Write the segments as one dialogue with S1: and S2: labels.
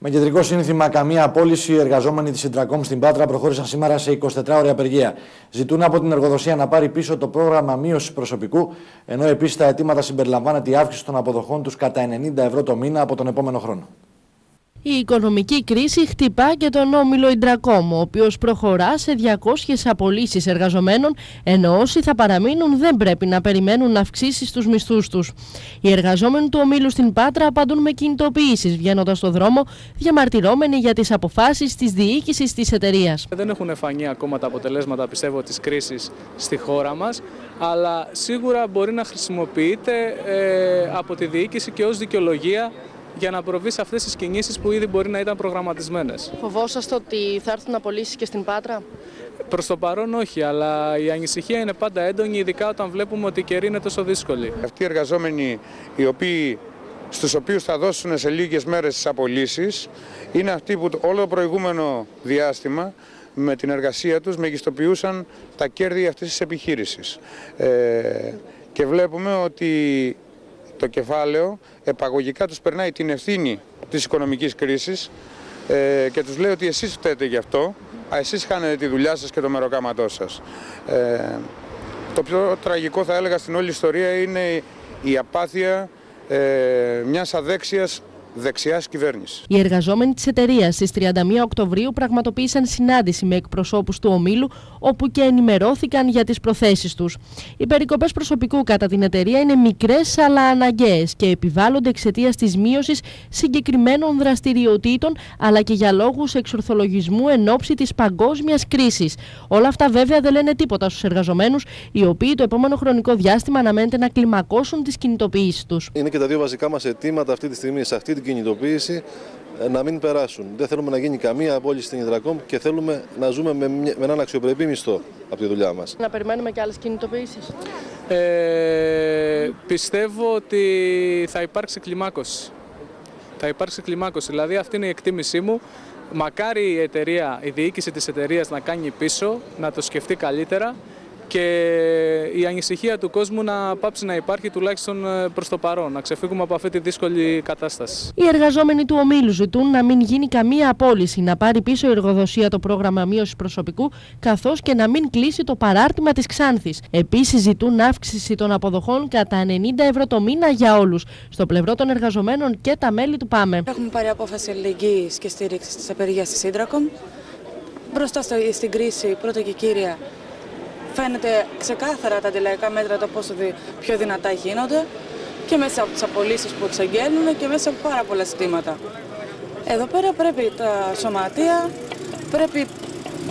S1: Με κεντρικό σύνθημα «Καμία απόλυση», οι εργαζόμενοι της Ιντρακόμ στην Πάτρα προχώρησαν σήμερα σε 24ωρη απεργία. Ζητούν από την εργοδοσία να πάρει πίσω το πρόγραμμα μείωσης προσωπικού, ενώ επίσης τα αιτήματα συμπεριλαμβάνεται η αύξηση των αποδοχών τους κατά 90 ευρώ το μήνα από τον επόμενο χρόνο.
S2: Η οικονομική κρίση χτυπά και τον όμιλο Ιντρακόμ, ο οποίος προχωρά σε 200 απολύσεις εργαζομένων, ενώ όσοι θα παραμείνουν δεν πρέπει να περιμένουν αυξήσεις στους μισθούς τους. Οι εργαζόμενοι του ομίλου στην Πάτρα απαντούν με κινητοποιήσεις, βγαίνοντας στο δρόμο, διαμαρτυρώμενοι για τις αποφάσεις της διοίκησης της εταιρείας.
S3: Δεν έχουν φανεί ακόμα τα αποτελέσματα, πιστεύω, της κρίσης στη χώρα μας, αλλά σίγουρα μπορεί να χρησιμοποιείται από τη διοίκηση και ως δικαιολογία για να προβεί σε αυτές τις κινήσεις που ήδη μπορεί να ήταν προγραμματισμένες.
S2: Φοβόσαστε ότι θα έρθουν απολύσεις και στην Πάτρα?
S3: Προς το παρόν όχι, αλλά η ανησυχία είναι πάντα έντονη, ειδικά όταν βλέπουμε ότι η καιρή είναι τόσο δύσκολη.
S4: Αυτοί οι εργαζόμενοι στους οποίους θα δώσουν σε λίγες μέρες τις απολύσεις είναι αυτοί που όλο το προηγούμενο διάστημα με την εργασία τους μεγιστοποιούσαν τα κέρδη αυτής της επιχείρησης. Και βλέπουμε ότι το κεφάλαιο επαγωγικά τους περνάει την ευθύνη της οικονομικής κρίσης και τους λέει ότι εσείς φταίτε γι' αυτό, εσείς χάνετε τη δουλειά σας και το μεροκάματό σας. Το πιο τραγικό, θα έλεγα, στην όλη ιστορία είναι η απάθεια μιας αδέξιας δεξιάς κυβέρνησης.
S2: Οι εργαζόμενοι της εταιρείας στις 31 Οκτωβρίου πραγματοποίησαν συνάντηση με εκπροσώπους του ομίλου, όπου και ενημερώθηκαν για τις προθέσεις τους. Οι περικοπές προσωπικού κατά την εταιρεία είναι μικρές αλλά αναγκαίες και επιβάλλονται εξαιτίας της μείωσης συγκεκριμένων δραστηριοτήτων, αλλά και για λόγους εξορθολογισμού εν ώψη της παγκόσμιας κρίσης. Όλα αυτά βέβαια δεν λένε τίποτα στους εργαζομένους, οι οποίοι το επόμενο χρονικό διάστημα αναμένεται να κλιμακώσουν τις κινητοποιήσεις τους.
S5: Είναι και τα δύο βασικά μας αιτήματα αυτή τη στιγμή σε αυτή την κινητοποίηση να μην περάσουν. Δεν θέλουμε να γίνει καμία απόλυση στην Ιντρακόμ και θέλουμε να ζούμε με έναν αξιοπρεπή μισθό από τη δουλειά μας.
S2: Να περιμένουμε και άλλες κινητοποιήσεις.
S3: Πιστεύω ότι θα υπάρξει κλιμάκωση. Θα υπάρξει κλιμάκωση, δηλαδή αυτή είναι η εκτίμησή μου. Μακάρι η διοίκηση της εταιρείας να κάνει πίσω, να το σκεφτεί καλύτερα και η ανησυχία του κόσμου να πάψει να υπάρχει, τουλάχιστον προς το παρόν, να ξεφύγουμε από αυτή τη δύσκολη κατάσταση.
S2: Οι εργαζόμενοι του ομίλου ζητούν να μην γίνει καμία απόλυση, να πάρει πίσω η εργοδοσία το πρόγραμμα μείωσης προσωπικού, καθώς και να μην κλείσει το παράρτημα της Ξάνθης. Επίσης ζητούν αύξηση των αποδοχών κατά 90 ευρώ το μήνα για όλους, στο πλευρό των εργαζομένων και τα μέλη του ΠΑΜΕ.
S6: Έχουμε πάρει απόφαση αλληλεγγύης και στήριξης της απεργίας της Ιντρακόμ. Μπροστά στην κρίση, πρώτα και κύρια, φαίνεται ξεκάθαρα τα αντιλαϊκά μέτρα το πόσο πιο δυνατά γίνονται και μέσα από τις απολύσεις που εξαγγέλνουν και μέσα από πάρα πολλά ζητήματα. Εδώ πέρα πρέπει τα σωματεία, πρέπει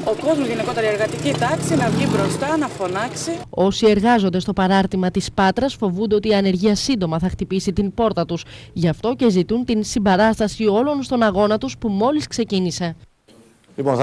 S6: ο κόσμος, γενικότερα η εργατική τάξη, να βγει μπροστά, να φωνάξει.
S2: Όσοι εργάζονται στο παράρτημα της Πάτρας φοβούνται ότι η ανεργία σύντομα θα χτυπήσει την πόρτα τους. Γι' αυτό και ζητούν την συμπαράσταση όλων στον αγώνα τους που μόλις ξεκίνησε.
S1: Λοιπόν,